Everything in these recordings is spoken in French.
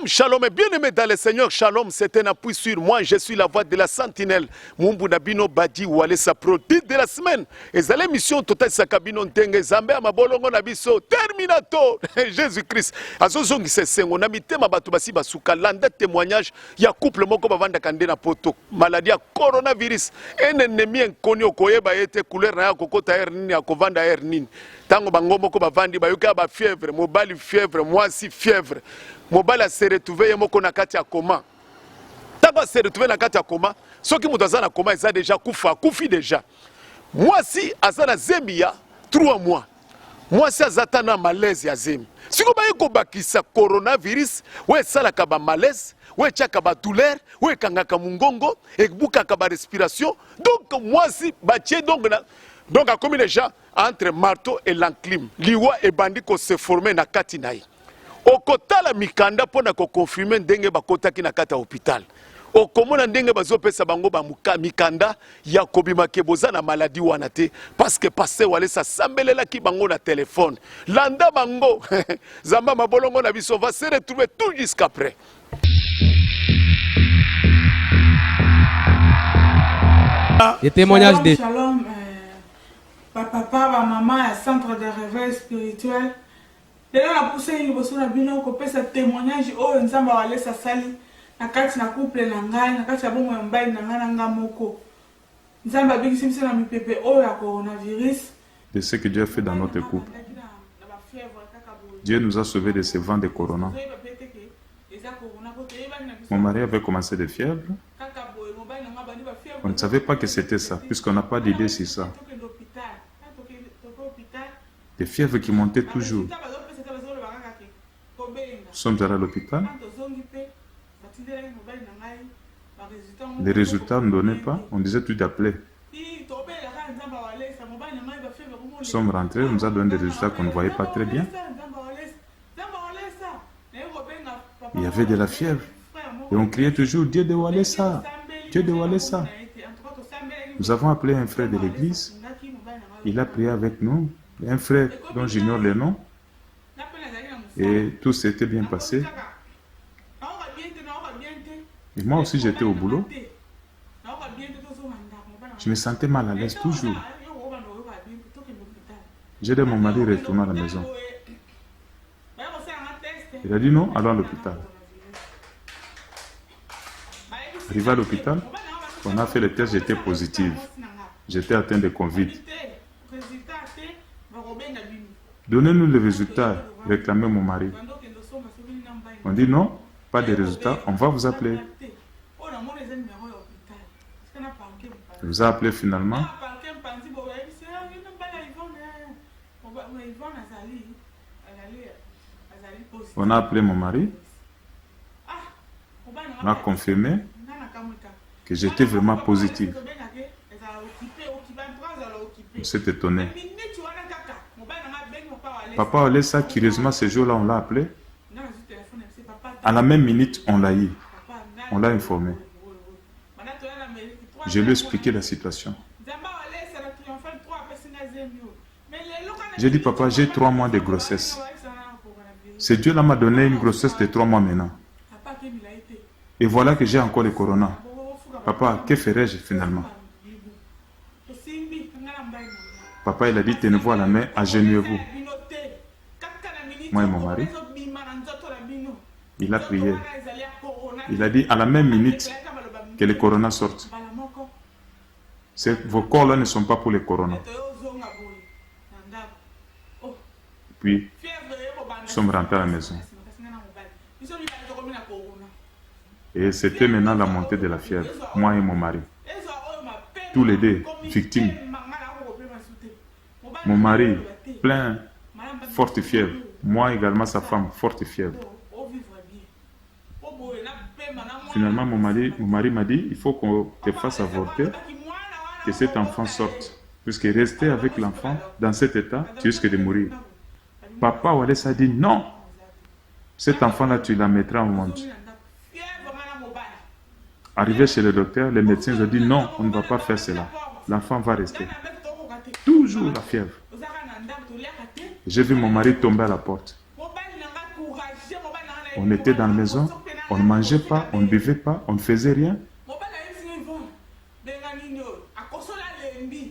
shalom, bien-aimé dans le Seigneur, shalom, c'est un appui sur moi, je suis la voix de la sentinelle. Mumbu Nabino Badi Wale Sapro, dit de la semaine. Et ça l'émission Total Sakabino Ntenge, Zambé Mabolongo Nabiso, Terminator, Jésus-Christ. Azozongi Sesengo, Namite Mabatubasi Basuka, landa témoignage, ya couple moko bavanda kandena poto, maladie à coronavirus. Un ennemi inconnu au Koyeba était couleur na kokota ernini, à kovanda ernini. Tango bango moko bavandi, bayoka ba fièvre, mobile fièvre, moi si fièvre. Mobile a se retrouvé moko na kati ya koma. Tango se retrouvé na kati ya koma, soki mutu aza na koma eza déjà kufa, kufi déjà. Moi si aza na zembia 3 mois. Moi si azata na malaise ya zembi. Siko baye ko bakisa coronavirus, we salaka ba malaise, we tchaka ba douleur, we kangaka mungongo, et bukaka ba respiration. Donc moi si batie donc a commis déjà entre marteau et l'enclume. Liwa et bandi ko se former na kati nayi. Okotala mikanda pona ko confirmer ndenge bakotaki na kata hôpital. Okomona ndenge bazopesa bango ba mikanda ya kobima keboza na maladie wana te parce que passé wale sa sambelela ki bango na téléphone. Landa bango zamba mabolongo na biso va se retrouver tout jusqu'après. Les témoignages de Shalom, papa, maman, centre de réveil spirituel. D'ailleurs, on a poussé une bosso na bino ko pesa témoignage oh nzamba wale sa sali na kati na couple na ngai na kati ya bongo ya mbai na ngana ngamoko. Nzamba bingisi mse na mipepe oh ya coronavirus. De ce que Dieu a fait dans notre couple. Dieu nous a sauvés de ce vent de corona. Mon mari avait commencé des fièvres. On ne savait pas que c'était ça, puisqu'on n'a pas d'idée sur ça. Des fièvres qui montaient toujours. Nous sommes allés à l'hôpital. Les résultats ne donnaient pas. On disait tout d'appeler. Nous sommes rentrés, on nous a donné des résultats qu'on ne voyait pas très bien. Il y avait de la fièvre. Et on criait toujours, Dieu de Walesa, Dieu de Walesa. Nous avons appelé un frère de l'église. Il a prié avec nous. Un frère dont j'ignore le nom. Et tout s'était bien passé. Et moi aussi j'étais au boulot. Je me sentais mal à l'aise toujours. J'ai dit à mon mari de retourner à la maison. Il a dit non, allons à l'hôpital. Arrivé à l'hôpital, on a fait le test, j'étais positive. J'étais atteint de Covid. Donnez-nous les résultats, réclamait mon mari. On dit non, pas de résultats, on va vous appeler. Il vous a appelé finalement. On a appelé mon mari. On a confirmé que j'étais vraiment positive. On s'est étonné. Papa Olesa, curieusement, ce jour-là, on l'a appelé. À la même minute, on l'a eu. On l'a informé. Je lui ai expliqué la situation. J'ai dit, papa, j'ai 3 mois de grossesse. Ce Dieu-là m'a donné une grossesse de 3 mois maintenant. Et voilà que j'ai encore le corona. Papa, que ferais-je finalement? Papa, il a dit, tenez-vous à la main, agenouillez-vous. Moi et mon mari. Il a prié. Il a dit, à la même minute que le corona sorte. Vos corps-là ne sont pas pour le corona. Puis, nous sommes rentrés à la maison. Et c'était maintenant la montée de la fièvre, moi et mon mari. Tous les deux, victimes. Mon mari, plein, forte fièvre. Moi également, sa femme, forte fièvre. Finalement, mon mari m'a dit, il faut qu'on te fasse avorter, que cet enfant sorte. Puisque rester avec l'enfant dans cet état, tu risques de mourir. Papa Wallace a dit, non, cet enfant-là, tu la mettras au monde. Arrivé chez le docteur, les médecins ont dit, non, on ne va pas faire cela. L'enfant va rester. Toujours la fièvre. J'ai vu mon mari tomber à la porte. On était dans la maison, on ne mangeait pas, on ne buvait pas, on ne faisait rien.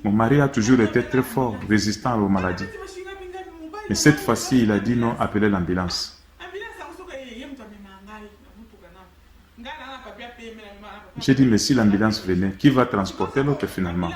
Mon mari a toujours été très fort, résistant aux maladies. Mais cette fois-ci, il a dit non, appelez l'ambulance. J'ai dit, mais si l'ambulance venait, qui va transporter l'autre finalement?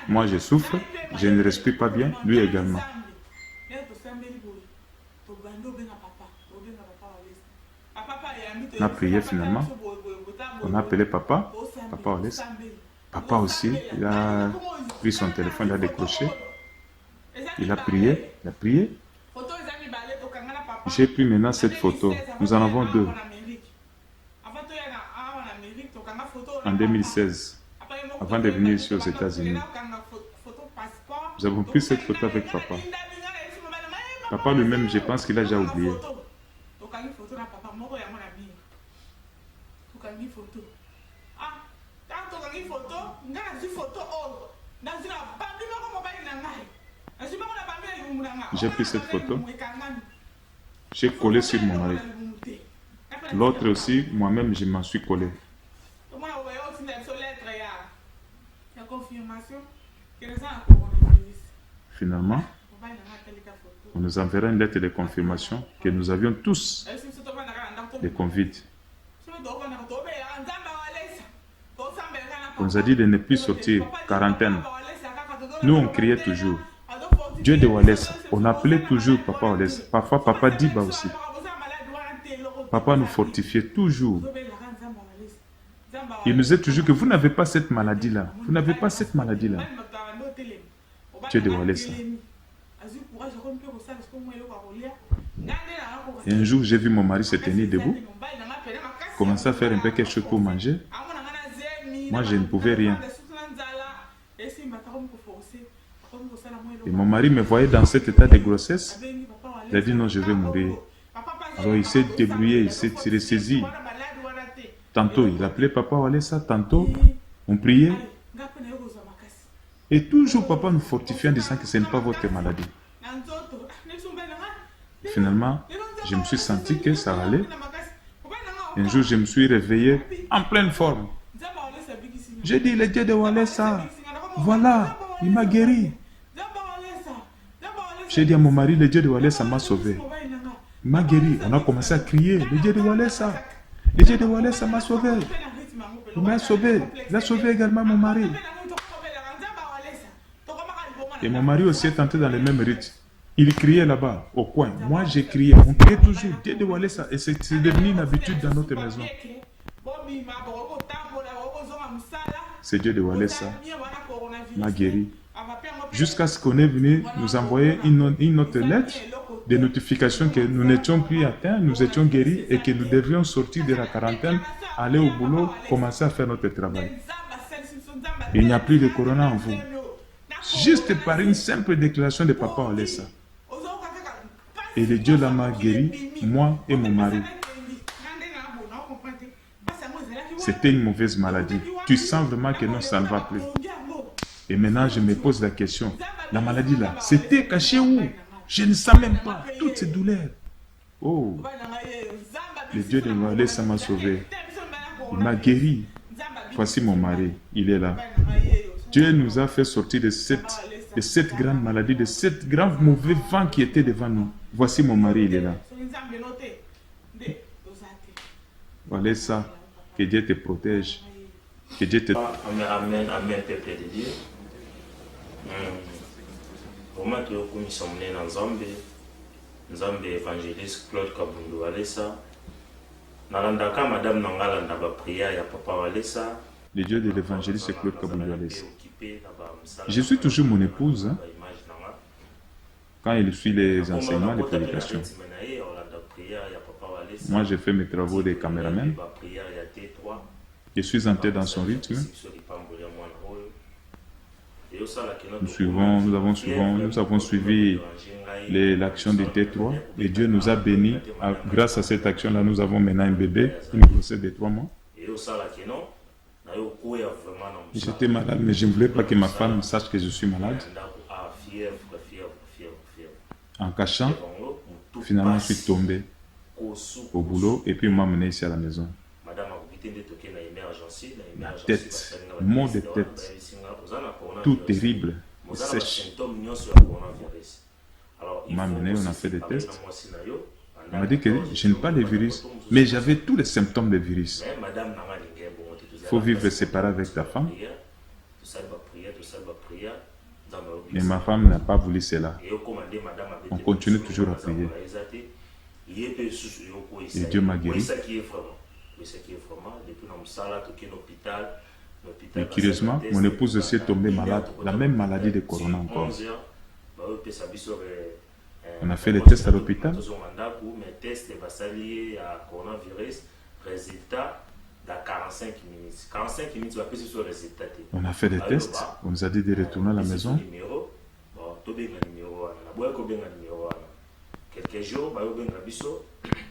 Moi, je souffre, je ne respire pas bien, lui également. On a prié finalement, on a appelé papa, papa Wallace. Papa aussi, il a pris son téléphone, il a décroché, il a prié, il a prié. J'ai pris maintenant cette photo, nous en avons deux. En 2016, avant de venir ici aux États-Unis, nous avons pris cette photo avec papa. Papa lui-même, je pense qu'il a déjà oublié. J'ai pris cette photo, j'ai collé sur mon mari. L'autre aussi, moi-même, je m'en suis collé. Finalement, on nous enverra une lettre de confirmation que nous avions tous des convites. On nous a dit de ne plus sortir, quarantaine. Nous, on criait toujours. Dieu de Wallace, on appelait toujours Papa Wallace. Parfois, Papa Diba aussi. Papa nous fortifiait toujours. Il nous disait toujours que vous n'avez pas cette maladie-là. Vous n'avez pas cette maladie-là. Dieu de Wallace. Et un jour, j'ai vu mon mari se tenir debout, commencer à faire un peu quelque chose pour manger. Moi, je ne pouvais rien. Et mon mari me voyait dans cet état de grossesse. Il a dit non, je vais mourir. Alors il s'est débrouillé, il s'est ressaisi. Tantôt, il appelait Papa Wallace, tantôt, on priait. Et toujours, Papa nous fortifiait en disant que ce n'est pas votre maladie. Finalement, je me suis senti que ça allait. Un jour, je me suis réveillé en pleine forme. J'ai dit, le Dieu de Wallace, voilà, il m'a guéri. J'ai dit à mon mari, le Dieu de Wallace m'a sauvé. Il m'a guéri. On a commencé à crier, le Dieu de Wallace, le Dieu de Wallace m'a sauvé. Il m'a sauvé. Il a sauvé également mon mari. Et mon mari aussi est entré dans le même rythme. Il criait là-bas, au coin. Moi, j'ai crié. On criait toujours, Dieu de Wallace. Et c'est devenu une habitude dans notre maison. C'est Dieu de Wallace m'a guéri. Jusqu'à ce qu'on est venu nous envoyer une autre lettre de notification que nous n'étions plus atteints, nous étions guéris et que nous devions sortir de la quarantaine, aller au boulot, commencer à faire notre travail. Il n'y a plus de corona en vous. Juste par une simple déclaration de Papa Wallace. Et le Dieu là m'a guéri, moi et mon mari. C'était une mauvaise maladie. Tu sens vraiment que non, ça ne va plus. Et maintenant, je me pose la question. La maladie là, c'était caché où? Je ne sais même pas. Toutes ces douleurs. Oh, le Dieu de Wallace m'a sauvé. Il m'a guéri. Voici mon mari. Il est là. Dieu nous a fait sortir de cette grande maladie, de cette grave mauvais vent qui était devant nous. Voici mon mari, il est là. Voilà ça. Que Dieu te protège. Que Dieu te... Amen, amen, peuple de Dieu. Comment tu as commis son nom dans Nzambe évangéliste Claude Kabundu Wallace. Nalandaka madame Nangalanda ba prière ya Papa Wallace. Le Dieu de l'évangéliste Claude Kabundu Wallace. Je suis toujours mon épouse hein, quand il suit les enseignements de prédication. Moi, je fais mes travaux de caméraman. Je suis entré dans son rythme. Nous avons suivi l'action de T3 et Dieu nous a bénis. Grâce à cette action-là, nous avons maintenant un bébé, une grossesse de 3 mois. J'étais malade, mais je ne voulais pas que ma femme sache que je suis malade. En cachant, finalement, je suis tombé. au boulot et puis m'a amené ici à la maison. La tête, maux de tête, tout terrible, sèche. On m'a amené, on a fait des tests. On m'a dit que je n'ai pas le virus, mais j'avais tous les symptômes du virus. Il faut vivre séparé avec ta femme. Mais ma femme n'a pas voulu cela. On continue toujours à prier. Et Dieu m'a guéri. Et curieusement, mon épouse aussi est tombée malade, la même maladie de corona encore. On a fait les tests à l'hôpital. On a fait des tests. On nous a dit de retourner à la maison.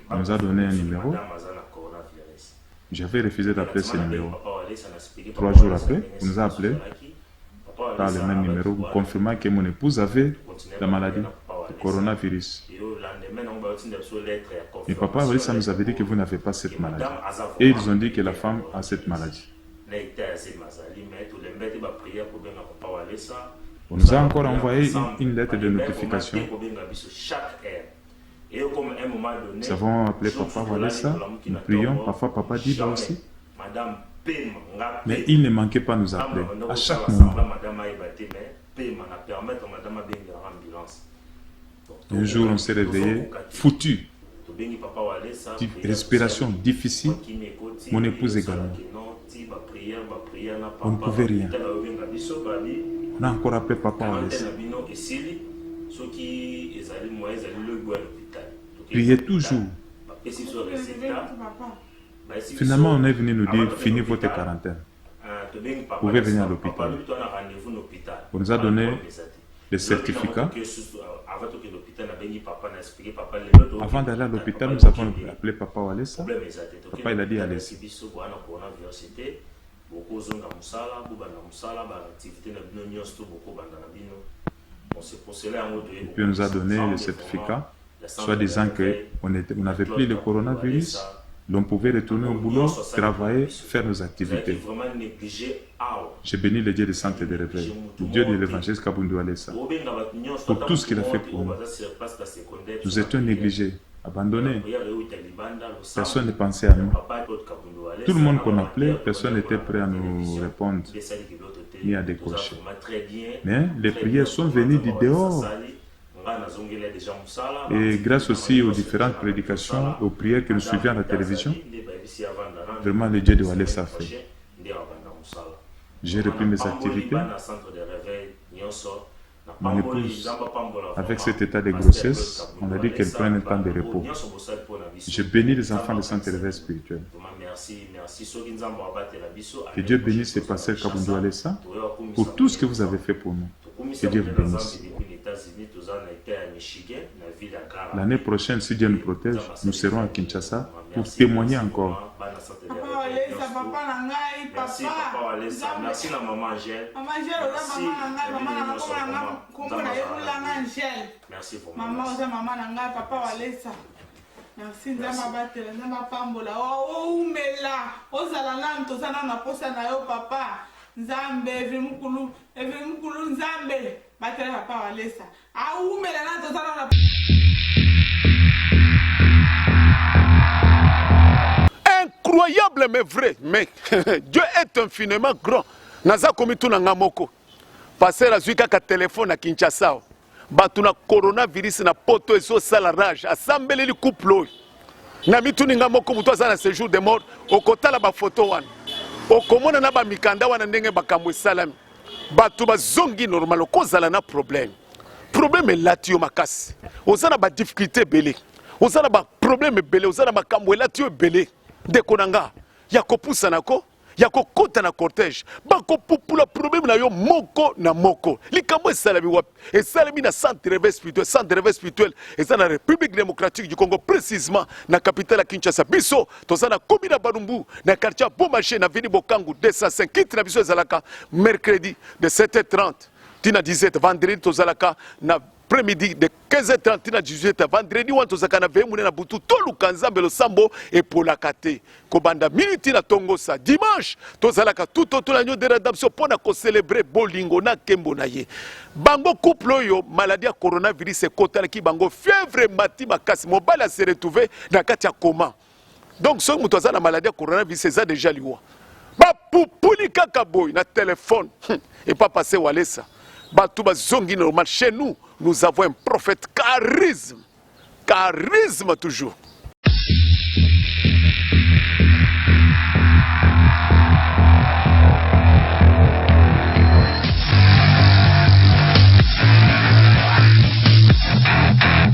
On nous a donné un numéro. J'avais refusé d'appeler ce numéro. 3 jours après, on nous a appelé par le même numéro, confirmant que mon épouse avait la maladie, le coronavirus. Et papa Walesa nous avait dit que vous n'avez pas cette maladie. Et ils ont dit que la femme a cette maladie. On nous a encore envoyé une lettre de notification. Nous avons appelé papa Walesa, nous prions, parfois papa Diba aussi. Mais il ne manquait pas de nous appeler, à chaque moment. Un jour, on s'est réveillé, foutu. Respiration difficile, mon épouse également. On ne pouvait rien. On a encore appelé papa Walesa. Priez toujours. Finalement, on est venu nous dire, finis votre quarantaine. Vous pouvez venir à l'hôpital. On nous a donné les certificats. Avant d'aller à l'hôpital, nous avons appelé papa Walesa. Papa, il a dit, allez-y. Et puis on nous a donné le certificat, soit disant qu'on n'avait plus le coronavirus, l'on pouvait retourner au boulot, travailler, faire nos activités. J'ai béni le Dieu des centres de réveil, le Dieu de l'évangile Kabundu Walesa, pour tout ce qu'il a fait pour nous. Nous étions négligés, abandonnés. Personne ne pensait à nous. Tout le monde qu'on appelait, personne n'était prêt à nous répondre, ni à décrocher. Mais les prières sont venues du dehors. Et grâce aussi aux différentes prédications, aux prières que nous suivions à la télévision, vraiment le Dieu de Walesa a fait. J'ai repris mes activités. Mon épouse, avec cet état de grossesse, on a dit qu'elle prenne un temps de repos. Je bénis les enfants de Centre de réveil spirituel. Que Dieu bénisse les pasteurs Kabundu Walesa pour tout ce que vous avez fait pour nous. Que Dieu vous bénisse. L'année prochaine, si Dieu nous protège, nous serons à Kinshasa pour témoigner encore. Merci papa Walesa, merci na maman Angèle. Merci pour maman Angèle, papa Walesa. Merci nzamba batela nzamba pambola o umela ozala nani tozana na posa na yo papa nzambe evimukulu nzambe batela papa Walesa a umela nani tozana na incroyable mais vrai, mais Dieu est infiniment grand. Naza komitu na ngamoko. Passer la zuika ka téléphone à Kinshasa. Batu na coronavirus na poto ezo sala rage. Assemblée li couple. Na mitu ni ngamoko mutu azana séjour de mort. Okotala ba photo wana. Okomona na ba mikanda wana ndenge bakamwe salami. Batu bazongi normal kozala na problème. Problème latio makasi. Ozana ba difficulté belé. Ozana ba problème belé, ozana makamwe latio belé. Dekonanga ya kopusa nako ya kokota na cortège bako popula problème na yo moko na moko likambo esalami wapi esalami na centre de réveil spirituel eza na République démocratique du Congo, précisément na capitale ya Kinshasa. Biso tozana komina Balumbu na quartier Beaumarchais na Vini Bokangu 205 kit na biso ezalaka mercredi de 7h30 tina 17 vendredi tozalaka na après-midi de 15h30 à 18h. Vendredi, on a kana vemune na butu tolu kanzambe lo sambo et pour la kate. Kobanda minute na tongo sa. Dimanche, tozalaka tout la nyo de rédemption pour na ko célébrer bolingo na kembo na ye. Bango couple yo maladie à coronavirus et kotala ki bango fièvre mati makasi mobile se retrouver na kati ya coma. Donc ce muto za na maladie à coronavirus c'est ça déjà liwa. Ba pupuli kaka boy na téléphone et pas passer walesa. Ba tuba zongi normal chez nous, nous avons un prophète charisme. Charisme toujours.